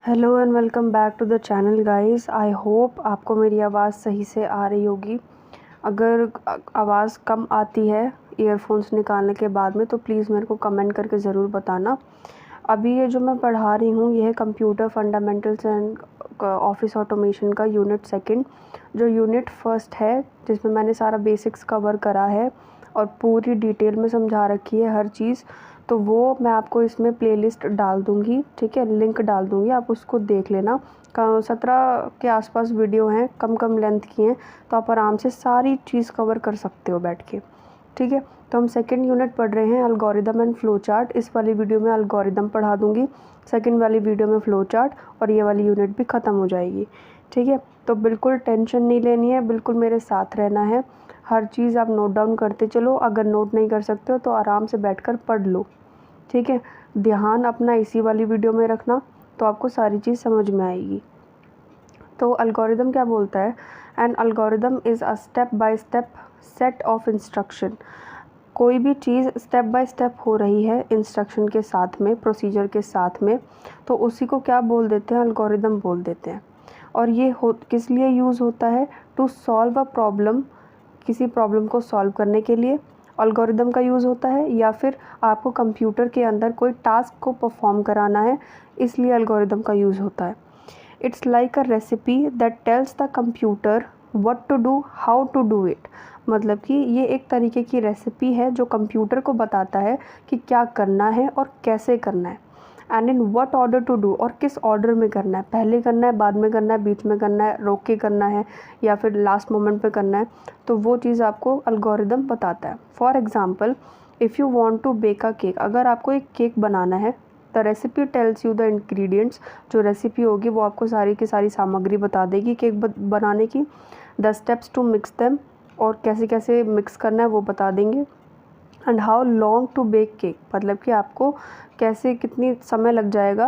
Hello and welcome back to the channel guys. I hope आपको मेरी आवाज़ सही से आ रही होगी। अगर आवाज़ कम आती है ईयरफोन्स निकालने के बाद में तो प्लीज़ मेरे को कमेंट करके ज़रूर बताना। अभी ये जो मैं पढ़ा रही हूँ ये है computer fundamentals and office automation का यूनिट सेकंड, जो यूनिट फर्स्ट है जिसमें मैंने सारा बेसिक्स कवर करा है और पूरी डिटेल में समझा रखी है हर चीज़। तो वो मैं आपको इसमें प्लेलिस्ट डाल दूँगी, ठीक है, लिंक डाल दूँगी, आप उसको देख लेना। 17 के आसपास वीडियो हैं, कम लेंथ की हैं, तो आप आराम से सारी चीज़ कवर कर सकते हो बैठ के, ठीक है। तो हम सेकंड यूनिट पढ़ रहे हैं एल्गोरिदम एंड फ्लो चार्ट। इस वाली वीडियो में एल्गोरिदम पढ़ा दूँगी, सेकंड वाली वीडियो में फ्लो चार्ट, और ये वाली यूनिट भी ख़त्म हो जाएगी, ठीक है। तो बिल्कुल टेंशन नहीं लेनी है, बिल्कुल मेरे साथ रहना है, हर चीज़ आप नोट डाउन करते चलो। अगर नोट नहीं कर सकते हो तो आराम से बैठकर पढ़ लो, ठीक है। ध्यान अपना इसी वाली वीडियो में रखना तो आपको सारी चीज़ समझ में आएगी। तो एल्गोरिदम क्या बोलता है? N algorithm is a step by step set of instruction. कोई भी चीज़ स्टेप बाय स्टेप हो रही है इंस्ट्रक्शन के साथ में, प्रोसीजर के साथ में, तो उसी को क्या बोल देते हैं? एल्गोरिदम बोल देते हैं। और ये किस लिए यूज़ होता है? टू सॉल्व अ प्रॉब्लम, किसी प्रॉब्लम को सॉल्व करने के लिए एल्गोरिदम का यूज़ होता है, या फिर आपको कंप्यूटर के अंदर कोई टास्क को परफॉर्म कराना है, इसलिए एल्गोरिदम का यूज़ होता है। It's like a recipe that tells the computer what to do, how to do it. मतलब कि ये एक तरीके की रेसिपी है जो कंप्यूटर को बताता है कि क्या करना है और कैसे करना है, and in what order to do, और किस ऑर्डर में करना है, पहले करना है, बाद में करना है, बीच में करना है, रोक के करना है, या फिर लास्ट मोमेंट पे करना है। तो वो चीज़ आपको एल्गोरिदम बताता है। For example, if you want to bake a cake, अगर आपको एक केक बनाना है, the recipe tells you the ingredients. जो रेसिपी होगी वो आपको सारी की सारी सामग्री बता देगी केक बनाने की। The steps to mix them, और कैसे कैसे मिक्स करना है वो बता देंगे। And how long to bake cake, मतलब कि आपको कैसे कितनी समय लग जाएगा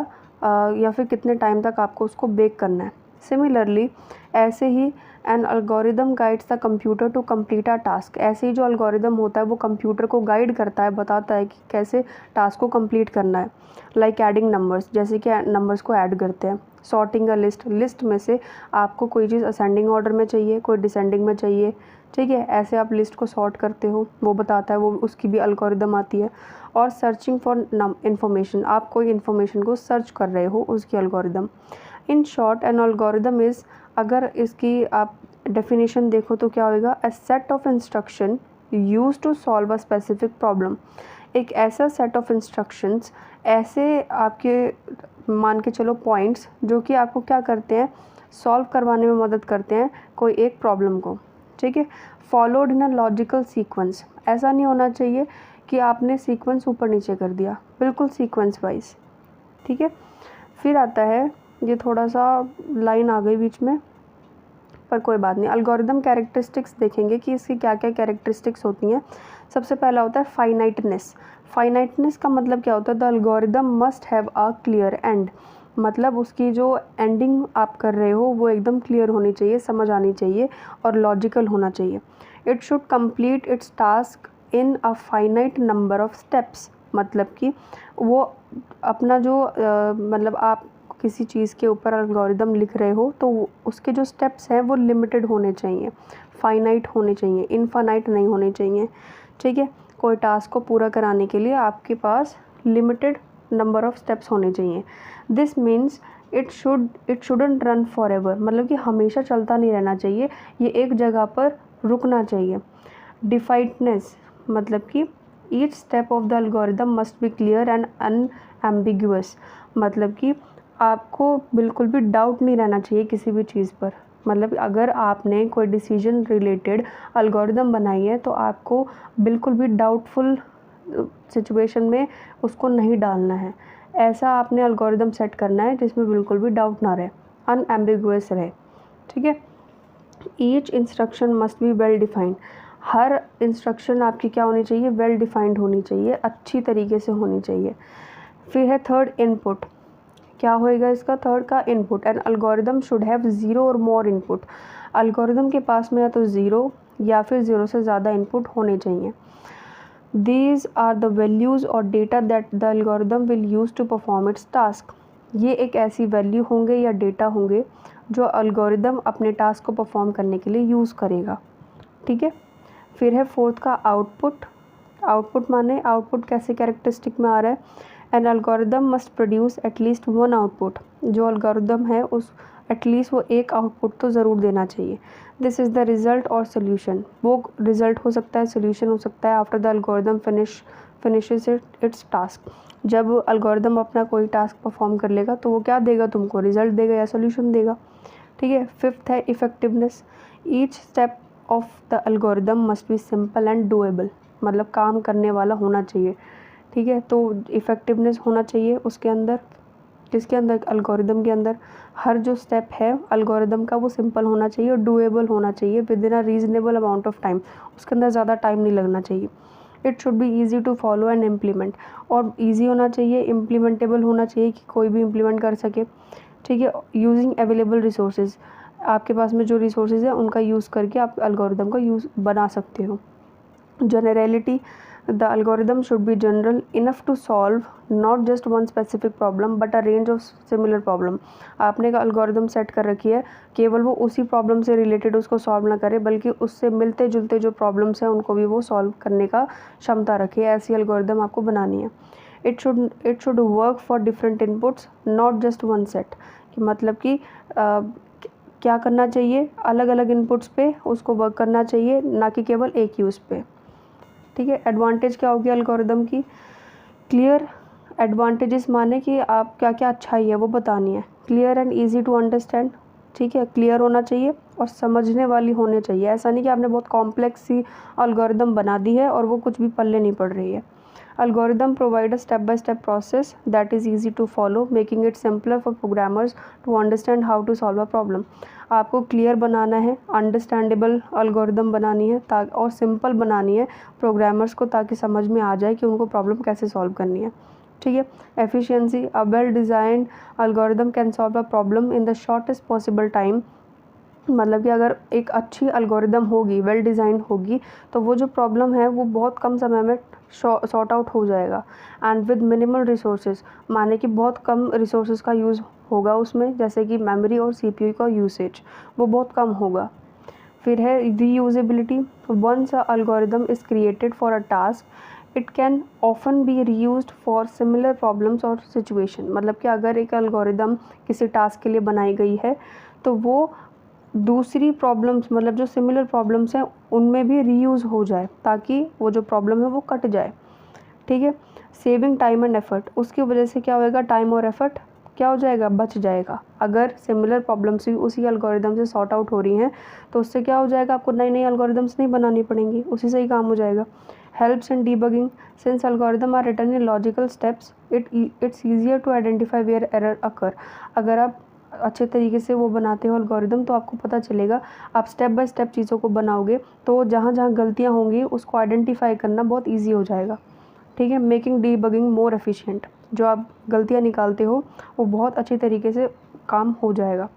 या फिर कितने टाइम तक आपको उसको बेक करना है। सिमिलरली ऐसे ही an algorithm guides the computer to complete a task. ऐसे ही जो एल्गोरिदम होता है वो कंप्यूटर को गाइड करता है, बताता है कि कैसे टास्क को कंप्लीट करना है। लाइक एडिंग नंबर्स, जैसे कि नंबर्स को ऐड करते हैं। सॉर्टिंग अ लिस्ट, लिस्ट में से आपको कोई चीज़ असेंडिंग ऑर्डर में चाहिए, कोई डिसेंडिंग में चाहिए, ठीक है, ऐसे आप लिस्ट को सॉर्ट करते हो, वो बताता है, वो उसकी भी एल्गोरिदम आती है। और सर्चिंग फॉर इन्फॉर्मेशन, आप कोई इन्फॉर्मेशन को सर्च कर रहे हो, उसकी algorithm. In short an algorithm is, अगर इसकी आप डेफिनेशन देखो तो क्या होगा? A set of instruction use to solve a specific problem. एक ऐसा सेट ऑफ इंस्ट्रक्शंस, ऐसे आपके मान के चलो पॉइंट्स, जो कि आपको क्या करते हैं? सॉल्व करवाने में मदद करते हैं कोई एक प्रॉब्लम को, ठीक है। Followed in a logical sequence, ऐसा नहीं होना चाहिए कि आपने सीक्वेंस ऊपर नीचे कर दिया, बिल्कुल सीक्वेंस वाइज, ठीक है। फिर आता है, ये थोड़ा सा लाइन आ गई बीच में, पर कोई बात नहीं। एल्गोरिदम कैरेक्टरिस्टिक्स देखेंगे कि इसकी क्या क्या कैरेक्टरिस्टिक्स होती हैं। सबसे पहला होता है फाइनाइटनेस। फाइनाइटनेस का मतलब क्या होता है? The algorithm must have a clear and, मतलब उसकी जो एंडिंग आप कर रहे हो वो एकदम क्लियर होनी चाहिए, समझ आनी चाहिए और लॉजिकल होना चाहिए। It should complete it's task in a finite number of steps, मतलब कि वो अपना जो मतलब आप किसी चीज़ के ऊपर एल्गोरिदम लिख रहे हो तो उसके जो स्टेप्स हैं वो लिमिटेड होने चाहिए, फाइनाइट होने चाहिए, इनफाइनाइट नहीं होने चाहिए, ठीक है। कोई टास्क को पूरा कराने के लिए आपके पास लिमिटेड नंबर ऑफ स्टेप्स होने चाहिए। This means it shouldn't run for ever, मतलब कि हमेशा चलता नहीं रहना चाहिए, ये एक जगह पर रुकना चाहिए। डिफाइडनेस, मतलब कि each step of the algorithm must be clear and unambiguous, मतलब कि आपको बिल्कुल भी डाउट नहीं रहना चाहिए किसी भी चीज़ पर। मतलब अगर आपने कोई डिसीजन रिलेटेड एल्गोरिदम बनाई है तो आपको बिल्कुल भी डाउटफुल सिचुएशन में उसको नहीं डालना है। ऐसा आपने एल्गोरिदम सेट करना है जिसमें बिल्कुल भी डाउट ना रहे, अनएम्बिगुअस रहे, ठीक है। Each instruction must be well defined, her instruction आपकी क्या होनी चाहिए? वेल डिफाइंड होनी चाहिए, अच्छी तरीके से होनी चाहिए। फिर है थर्ड, इनपुट। क्या होएगा इसका? थर्ड का input. N algorithm should have zero और मोर इनपुट, एल्गोरिदम के पास में या तो ज़ीरो या फिर ज़ीरो से ज़्यादा इनपुट होने चाहिए। These are the values or data that the algorithm will use to perform its task. ये एक ऐसी वैल्यू होंगे या डेटा होंगे जो एल्गोरिदम अपने टास्क को परफॉर्म करने के लिए यूज़ करेगा। ठीक है। फिर है फोर्थ का आउटपुट। आउटपुट माने आउटपुट कैसे कैरेक्टरिस्टिक में आ रहा है, N algorithm must produce at least one output. जो एल्गोरिदम है उस एटलीस्ट वो एक आउटपुट तो ज़रूर देना चाहिए। दिस इज़ द रिज़ल्ट और सोल्यूशन। वो रिज़ल्ट हो सकता है, सोल्यूशन हो सकता है after the algorithm finishes it's task. जब एल्गोरिदम अपना कोई टास्क परफॉर्म कर लेगा तो वो क्या देगा तुमको, रिज़ल्ट देगा या सोल्यूशन देगा। ठीक है। फिफ्थ है effectiveness. Each step of the algorithm must be simple and doable, मतलब काम करने वाला होना चाहिए। ठीक है। तो इफ़ेक्टिवनेस होना चाहिए उसके अंदर, किसके अंदर, एल्गोरिदम के अंदर। हर जो स्टेप है एल्गोरिदम का वो सिंपल होना चाहिए और डूएबल होना चाहिए within a reasonable amount of time. उसके अंदर ज़्यादा टाइम नहीं लगना चाहिए। It should be easy to follow and implement, और ईजी होना चाहिए, इम्प्लीमेंटेबल होना चाहिए कि कोई भी इम्प्लीमेंट कर सके। ठीक है। यूजिंग अवेलेबल रिसोर्सेज, आपके पास में जो रिसोर्सेज है उनका यूज़ करके आप एल्गोरिदम का यूज़ बना सकते हो। Generality, the algorithm should be general enough to solve not just one specific problem but a range of similar problem। आपने एक algorithm सेट कर रखी है, केवल वो उसी प्रॉब्लम से रिलेटेड उसको सॉल्व ना करे बल्कि उससे मिलते जुलते जो प्रॉब्लम्स हैं उनको भी वो सॉल्व करने का क्षमता रखे। ऐसी algorithm आपको बनानी है। It should work for different inputs not just one set, कि मतलब कि क्या करना चाहिए, अलग अलग इनपुट्स पे उसको वर्क करना चाहिए, ना कि केवल एक यूज़ पे। ठीक है। एडवांटेज क्या होगी एल्गोरिदम की, क्लियर एडवांटेजेस माने कि आप क्या क्या अच्छाई है वो बतानी है। Clear and easy to understand, ठीक है, क्लियर होना चाहिए और समझने वाली होनी चाहिए। ऐसा नहीं कि आपने बहुत कॉम्प्लेक्स सी एल्गोरिदम बना दी है और वो कुछ भी पल्ले नहीं पड़ रही है। Algorithm provide a step-by-step process that is easy to follow, making it simpler for programmers to understand how to solve a problem। आपको क्लियर बनाना है, अंडरस्टैंडेबल एल्गोरिदम बनानी है और सिंपल बनानी है प्रोग्रामर्स को, ताकि समझ में आ जाए कि उनको प्रॉब्लम कैसे सॉल्व करनी है। ठीक है। Efficiency, a well designed algorithm can solve a problem in the shortest possible time. मतलब कि अगर एक अच्छी एल्गोरिदम होगी, वेल डिज़ाइन होगी, तो वो जो प्रॉब्लम है वो बहुत कम समय में सॉर्ट आउट हो जाएगा। एंड विद मिनिमल रिसोर्सेज, माने कि बहुत कम रिसोर्सेज का यूज़ होगा उसमें, जैसे कि मेमोरी और सीपीयू का यूसेज वो बहुत कम होगा। फिर है reusability. Once a algorithm is created for a task it can often be reused for similar problems और सिचुएशन। मतलब कि अगर एक एल्गोरिदम किसी टास्क के लिए बनाई गई है तो वो दूसरी प्रॉब्लम्स, मतलब जो सिमिलर प्रॉब्लम्स हैं उनमें भी रीयूज़ हो जाए, ताकि वो जो प्रॉब्लम है वो कट जाए। ठीक है। सेविंग टाइम एंड एफर्ट, उसकी वजह से क्या होएगा, टाइम और एफर्ट क्या हो जाएगा, बच जाएगा। अगर सिमिलर प्रॉब्लम्स भी उसी एल्गोरिदम से सॉर्ट आउट हो रही हैं तो उससे क्या हो जाएगा, आपको नई नई एल्गोरिदम्स नहीं बनानी पड़ेंगी, उसी से ही काम हो जाएगा। Helps in debugging, since algorithm are written in logical steps it's easier to identify where error occur. अगर आप अच्छे तरीके से वो बनाते हो एल्गोरिदम तो आपको पता चलेगा, आप स्टेप बाय स्टेप चीज़ों को बनाओगे तो जहाँ जहाँ गलतियाँ होंगी उसको आइडेंटिफाई करना बहुत ईजी हो जाएगा। ठीक है। मेकिंग डीबगिंग मोर एफिशिएंट, जो आप गलतियाँ निकालते हो वो बहुत अच्छी तरीके से काम हो जाएगा।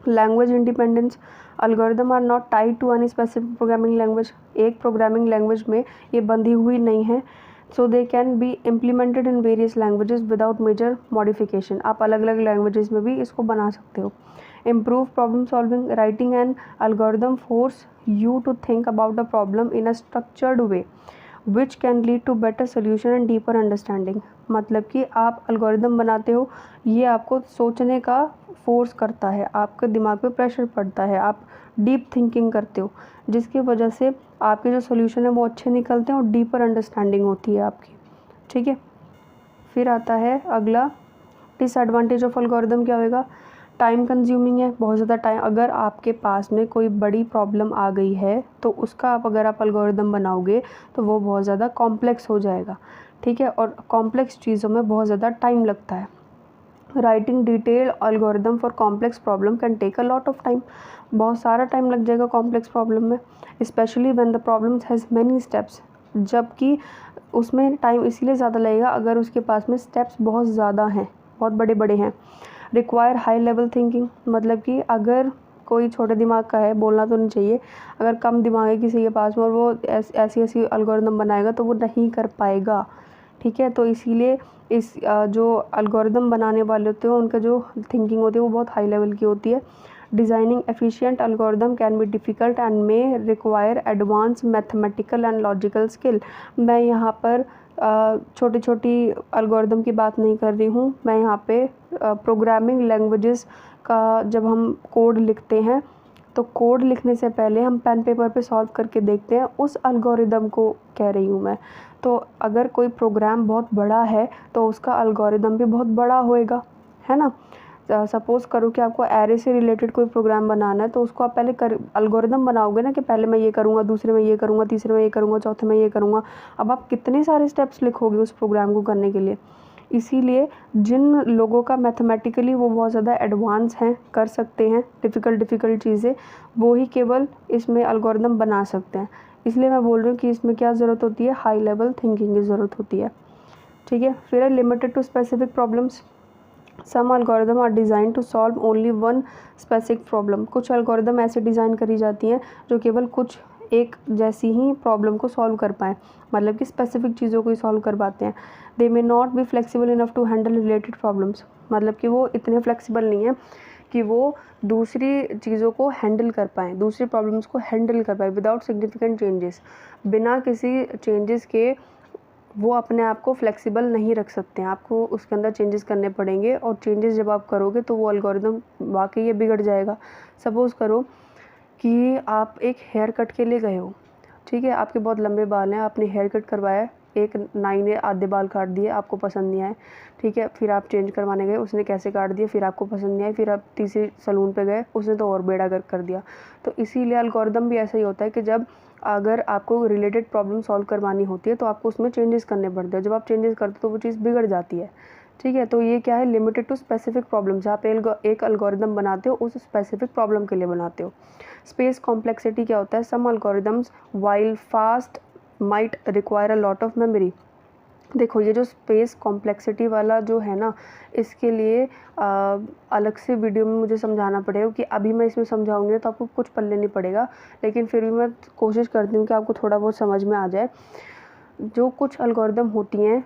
Language independence, algorithm are not tied to any specific programming language. एक प्रोग्रामिंग लैंग्वेज में ये बंधी हुई नहीं है, so they can be implemented in various languages without major modification. आप अलग अलग लैंग्वेजेस में भी इसको बना सकते हो। Improve problem solving, writing an algorithm forces you to think about a problem in a structured way which can lead to better solution and deeper understanding. मतलब कि आप एल्गोरिदम बनाते हो, ये आपको सोचने का फोर्स करता है, आपके दिमाग पे प्रेशर पड़ता है, आप डीप थिंकिंग करते हो, जिसकी वजह से आपके जो सोल्यूशन है वो अच्छे निकलते हैं और डीपर अंडरस्टैंडिंग होती है आपकी। ठीक है। फिर आता है अगला, डिसएडवांटेज ऑफ एल्गोरिदम क्या होगा, टाइम कंज्यूमिंग है, बहुत ज़्यादा टाइम। अगर आपके पास में कोई बड़ी प्रॉब्लम आ गई है तो उसका अगर आप एल्गोरिदम बनाओगे तो वो बहुत ज़्यादा कॉम्प्लेक्स हो जाएगा। ठीक है। और कॉम्प्लेक्स चीज़ों में बहुत ज़्यादा टाइम लगता है। Writing detail algorithm for complex problem can take a lot of time, बहुत सारा टाइम लग जाएगा कॉम्प्लेक्स प्रॉब्लम में, specially when the problems has many steps. जबकि उसमें टाइम इसीलिए ज़्यादा लगेगा अगर उसके पास में स्टेप्स बहुत ज़्यादा हैं, बहुत बड़े बड़े हैं। रिक्वायर हाई लेवल थिंकिंग, मतलब कि अगर कोई छोटे दिमाग का है, बोलना तो नहीं चाहिए, अगर कम दिमाग है किसी के पास में और वो ऐसी ऐसी एल्गोरिदम बनाएगा तो वो नहीं कर पाएगा। ठीक है। तो इसीलिए इस जो एल्गोरिदम बनाने वाले होते हैं उनका जो थिंकिंग होती है वो बहुत हाई लेवल की होती है। Designing efficient algorithm can be difficult and may require advance mathematical and logical skill. मैं यहाँ पर छोटी छोटी एल्गोरिदम की बात नहीं कर रही हूँ, मैं यहाँ पे प्रोग्रामिंग लैंग्वेजेस का जब हम कोड लिखते हैं तो कोड लिखने से पहले हम पेन पेपर पे सॉल्व करके देखते हैं, उस एल्गोरिदम को कह रही हूँ मैं। तो अगर कोई प्रोग्राम बहुत बड़ा है तो उसका एल्गोरिदम भी बहुत बड़ा होएगा, है ना। सपोज़ करो कि आपको एरे से रिलेटेड कोई प्रोग्राम बनाना है तो उसको आप पहले एल्गोरिदम बनाओगे ना कि पहले मैं ये करूँगा, दूसरे में ये करूँगा, तीसरे में ये करूँगा, चौथे में ये करूँगा। अब आप कितने सारे स्टेप्स लिखोगे उस प्रोग्राम को करने के लिए। इसीलिए जिन लोगों का मैथमेटिकली वो बहुत ज़्यादा एडवांस हैं, कर सकते हैं डिफ़िकल्ट चीज़ें, वो ही केवल इसमें एल्गोरिदम बना सकते हैं। इसलिए मैं बोल रही हूँ कि इसमें क्या ज़रूरत होती है, हाई लेवल थिंकिंग की ज़रूरत होती है। ठीक है। फिर है limited to specific problems. Some algorithm are design to solve only one specific problem. कुछ एल्गोरिदम ऐसे डिज़ाइन करी जाती हैं जो केवल कुछ एक जैसी ही प्रॉब्लम को सॉल्व कर पाएँ, मतलब कि स्पेसिफिक चीज़ों को ही सॉल्व कर पाते हैं। They may not be flexible enough to handle related problems, मतलब कि वो इतने फ्लेक्सिबल नहीं है कि वो दूसरी चीज़ों को हैंडल कर पाएँ, दूसरी प्रॉब्लम्स को हैंडल कर पाएँ विदाउट सिग्निफिकेंट चेंजेस। बिना किसी चेंजेस के वो अपने आप को फ्लेक्सिबल नहीं रख सकते हैं, आपको उसके अंदर चेंजेस करने पड़ेंगे, और चेंजेस जब आप करोगे तो वो एल्गोरिदम वाकई ये बिगड़ जाएगा। सपोज़ करो कि आप एक हेयर कट के लिए गए हो, ठीक है, आपके बहुत लंबे बाल हैं, आपने हेयर कट करवाया, एक नाई ने आधे बाल काट दिए, आपको पसंद नहीं आए, ठीक है, फिर आप चेंज करवाने गए, उसने कैसे काट दिए, फिर आपको पसंद नहीं आए, फिर आप तीसरी सैलून पे गए, उसने तो और बेड़ा गर्क कर दिया। तो इसीलिए एल्गोरिदम भी ऐसा ही होता है कि जब अगर आपको रिलेटेड प्रॉब्लम सॉल्व करवानी होती है तो आपको उसमें चेंजेस करने पड़ते हैं, जब आप चेंजेस करते हो तो वो चीज़ बिगड़ जाती है। ठीक है, तो ये क्या है, लिमिटेड टू स्पेसिफिक प्रॉब्लम्स। आप एक एल्गोरिदम बनाते हो उस स्पेसिफिक प्रॉब्लम के लिए बनाते हो। स्पेस कॉम्प्लेक्सिटी क्या होता है, some algorithms while fast might require a lot of memory. देखो ये जो स्पेस कॉम्प्लेक्सिटी वाला जो है ना, इसके लिए अलग से वीडियो में मुझे समझाना पड़ेगा कि अभी मैं इसमें समझाऊंगी तो आपको कुछ पल्ले नहीं पड़ेगा, लेकिन फिर भी मैं कोशिश करती हूँ कि आपको थोड़ा बहुत समझ में आ जाए। जो कुछ एल्गोरिदम होती हैं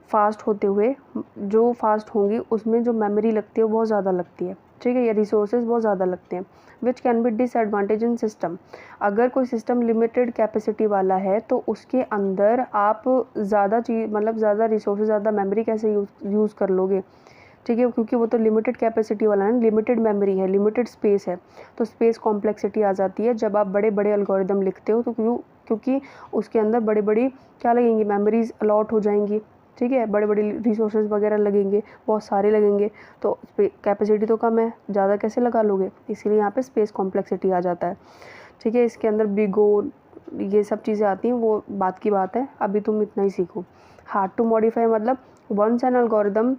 फास्ट होते हुए, जो फास्ट होंगी उसमें जो मेमोरी लगती है वो बहुत ज़्यादा लगती है, ठीक है, या रिसोर्सेज बहुत ज़्यादा लगते हैं, which can be disadvantage in system. अगर कोई सिस्टम लिमिटेड कैपेसिटी वाला है तो उसके अंदर आप ज़्यादा चीज़ मतलब ज़्यादा रिसोर्सेज, ज़्यादा मेमोरी कैसे यूज़ कर लोगे, ठीक है, क्योंकि वो तो लिमिटेड कैपेसिटी वाला है, लिमिटेड मेमोरी है, लिमिटेड स्पेस है, तो स्पेस कॉम्प्लेक्सिटी आ जाती है जब आप बड़े बड़े एल्गोरिदम लिखते हो। तो क्योंकि उसके अंदर बड़ी बड़ी क्या लगेंगी, मेमोरीज अलॉट हो जाएंगी, ठीक है, बड़े बड़े रिसोर्सेज वगैरह लगेंगे, बहुत सारे लगेंगे, तो कैपेसिटी तो कम है, ज़्यादा कैसे लगा लोगे, इसीलिए यहाँ पे स्पेस कॉम्प्लेक्सिटी आ जाता है। ठीक है, इसके अंदर बिगो ये सब चीज़ें आती हैं, वो बात की बात है, अभी तुम इतना ही सीखो। हार्ड टू मॉडिफाई मतलब once an algorithm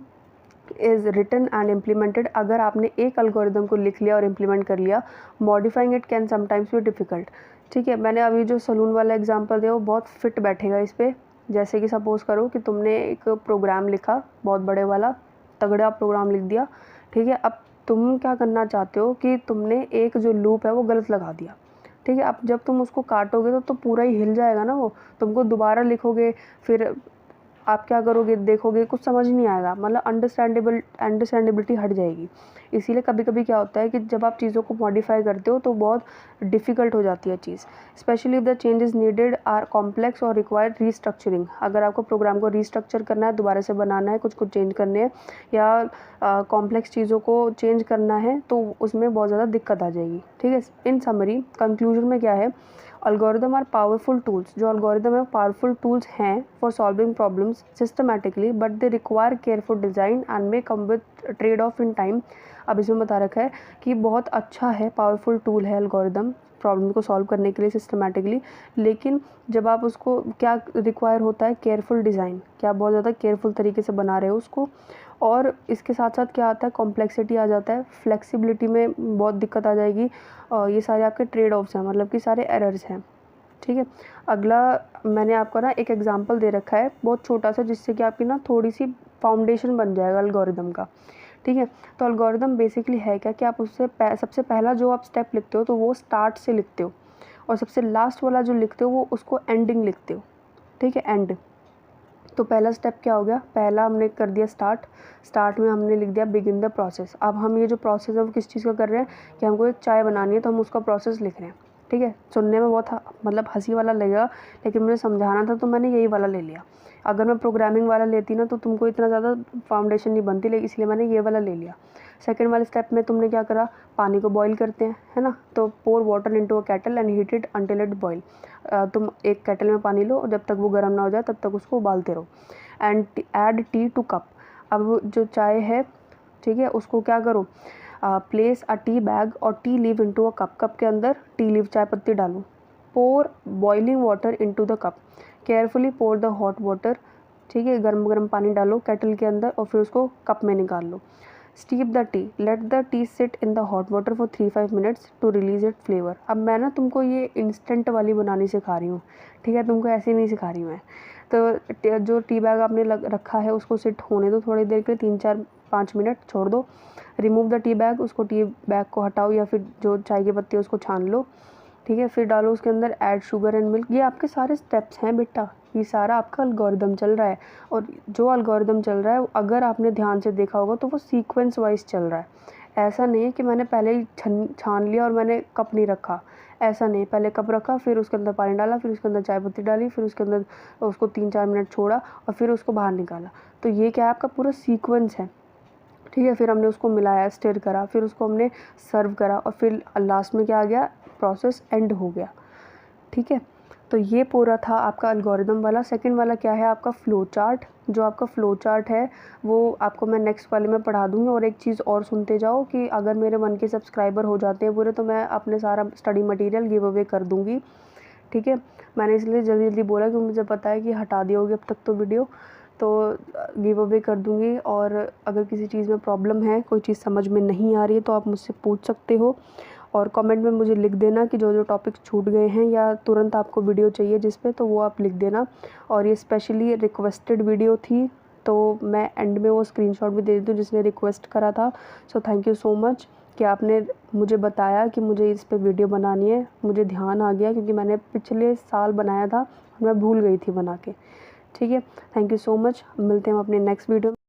is written and implemented. अगर आपने एक एल्गोरिदम को लिख लिया और इम्प्लीमेंट कर लिया, modifying it can sometimes be difficult. ठीक है, मैंने अभी जो सलून वाला एग्जांपल दिया वो बहुत फिट बैठेगा इस पर। जैसे कि सपोज़ करो कि तुमने एक प्रोग्राम लिखा, बहुत बड़े वाला तगड़ा प्रोग्राम लिख दिया, ठीक है, अब तुम क्या करना चाहते हो कि तुमने एक जो लूप है वो गलत लगा दिया, ठीक है, अब जब तुम उसको काटोगे तो पूरा ही हिल जाएगा ना वो, तुमको दोबारा लिखोगे, फिर आप क्या करोगे, देखोगे कुछ समझ नहीं आएगा, मतलब अंडरस्टैंडेबिलिटी हट जाएगी। इसीलिए कभी कभी क्या होता है कि जब आप चीज़ों को मॉडिफाई करते हो तो बहुत डिफ़िकल्ट हो जाती है चीज़, especially if the changes needed are complex और रिक्वायर्ड रीस्ट्रक्चरिंग। अगर आपको प्रोग्राम को रीस्ट्रक्चर करना है, दोबारा से बनाना है, कुछ चेंज करने हैं, या कॉम्प्लेक्स चीज़ों को चेंज करना है, तो उसमें बहुत ज़्यादा दिक्कत आ जाएगी। ठीक है, इन समरी कंक्लूजन में क्या है, algorithm आर पावरफुल टूल्स। जो algorithm है पावरफुल टूल्स हैं for solving problems systematically, but they require careful design and may come with trade off in time. अब इसमें बता रखा है कि बहुत अच्छा है, पावरफुल टूल है algorithm प्रॉब्लम को सॉल्व करने के लिए सिस्टमैटिकली, लेकिन जब आप उसको क्या रिक्वायर होता है, केयरफुल डिज़ाइन, क्या बहुत ज़्यादा केयरफुल तरीके से बना रहे हो उसको, और इसके साथ साथ क्या आता है, कॉम्प्लेक्सिटी आ जाता है, फ्लेक्सिबिलिटी में बहुत दिक्कत आ जाएगी, और ये सारे आपके ट्रेड ऑफ्स हैं, मतलब कि सारे एरर्स हैं। ठीक है, अगला मैंने आपको ना एक एग्जांपल दे रखा है बहुत छोटा सा, जिससे कि आपकी ना थोड़ी सी फाउंडेशन बन जाएगा एल्गोरिदम का। ठीक है, तो एल्गोरिदम बेसिकली है क्या कि आप उससे सबसे पहला जो आप स्टेप लिखते हो तो वो स्टार्ट से लिखते हो, और सबसे लास्ट वाला जो लिखते हो वो उसको एंडिंग लिखते हो। ठीक है, एंड। तो पहला स्टेप क्या हो गया, पहला हमने कर दिया स्टार्ट में हमने लिख दिया बिगिन द प्रोसेस। अब हम ये जो प्रोसेस है वो किस चीज़ का कर रहे हैं कि हमको एक चाय बनानी है, तो हम उसका प्रोसेस लिख रहे हैं। ठीक है, सुनने में बहुत मतलब हंसी वाला लगेगा, लेकिन मुझे समझाना था तो मैंने यही वाला ले लिया। अगर मैं प्रोग्रामिंग वाला लेती ना तो तुमको इतना ज़्यादा फाउंडेशन नहीं बनती, लेकिन इसलिए मैंने ये वाला ले लिया। सेकंड वाले स्टेप में तुमने क्या करा, पानी को बॉईल करते हैं, है ना। तो pour water into a kettle and heat it until it boil. तुम एक केटल में पानी लो और जब तक वो गर्म ना हो जाए तब तक उसको उबालते रहो। And add tea to cup. अब जो चाय है, ठीक है, उसको क्या करो, प्लेस अ टी बैग और tea leave into a cup. Cup के अंदर टी लीव चाय पत्ती डालो। Pour boiling water into the cup. Carefully pour the hot water. ठीक है, गर्म गर्म पानी डालो केटल के अंदर और फिर उसको कप में निकाल लो। Steep the tea, let the tea sit in the hot water for 3-5 minutes to release it flavour. अब मैं ना तुमको ये इंस्टेंट वाली बनानी सिखा रही हूँ, ठीक है, तुमको ऐसी नहीं सिखा रही मैं। तो जो टी बैग आपने रखा है उसको सिट होने दो थोड़ी देर के लिए, 3-4-5 मिनट छोड़ दो। रिमूव द टी बैग, उसको टी बैग को हटाओ या फिर जो चाय की पत्ती है उसको छान लो। ठीक है, फिर डालो उसके अंदर ऐड शुगर एंड मिल्क। ये आपके सारे स्टेप्स हैं बेटा, ये सारा आपका अलगोरिदम चल रहा है। और जो अलगोरिदम चल रहा है अगर आपने ध्यान से देखा होगा तो वो सीक्वेंस वाइज चल रहा है। ऐसा नहीं है कि मैंने पहले ही छान लिया और मैंने कप नहीं रखा, ऐसा नहीं। पहले कप रखा, फिर उसके अंदर पानी डाला, फिर उसके अंदर चाय पत्ती डाली, फिर उसके अंदर उसको 3-4 मिनट छोड़ा और फिर उसको बाहर निकाला। तो ये क्या है, आपका पूरा सीक्वेंस है। ठीक है, फिर हमने उसको मिलाया, स्टिर करा, फिर उसको हमने सर्व करा और फिर लास्ट में क्या आ गया, प्रोसेस एंड हो गया। ठीक है, तो ये पूरा था आपका अलगोरिदम वाला। सेकंड वाला क्या है, आपका फ़्लो चार्ट। जो आपका फ़्लो चार्ट है वो आपको मैं नेक्स्ट वाले में पढ़ा दूँगी। और एक चीज़ और सुनते जाओ कि अगर मेरे 1K सब्सक्राइबर हो जाते हैं पूरे तो मैं अपने सारा स्टडी मटेरियल गिव अवे कर दूँगी। ठीक है, मैंने इसलिए जल्दी जल्दी बोला क्योंकि मुझे पता है कि हटा दी होगी अब तक तो वीडियो, तो गिव अवे कर दूँगी। और अगर किसी चीज़ में प्रॉब्लम है, कोई चीज़ समझ में नहीं आ रही है तो आप मुझसे पूछ सकते हो और कमेंट में मुझे लिख देना कि जो जो टॉपिक्स छूट गए हैं या तुरंत आपको वीडियो चाहिए जिस पे, तो वो आप लिख देना। और ये स्पेशली रिक्वेस्टेड वीडियो थी तो मैं एंड में वो स्क्रीनशॉट भी दे देती हूँ जिसने रिक्वेस्ट करा था। So thank you so much कि आपने मुझे बताया कि मुझे इस पे वीडियो बनानी है। मुझे ध्यान आ गया क्योंकि मैंने पिछले साल बनाया था, मैं भूल गई थी बना के। ठीक है, थैंक यू सो मच। मिलते हैं हम अपने नेक्स्ट वीडियो में।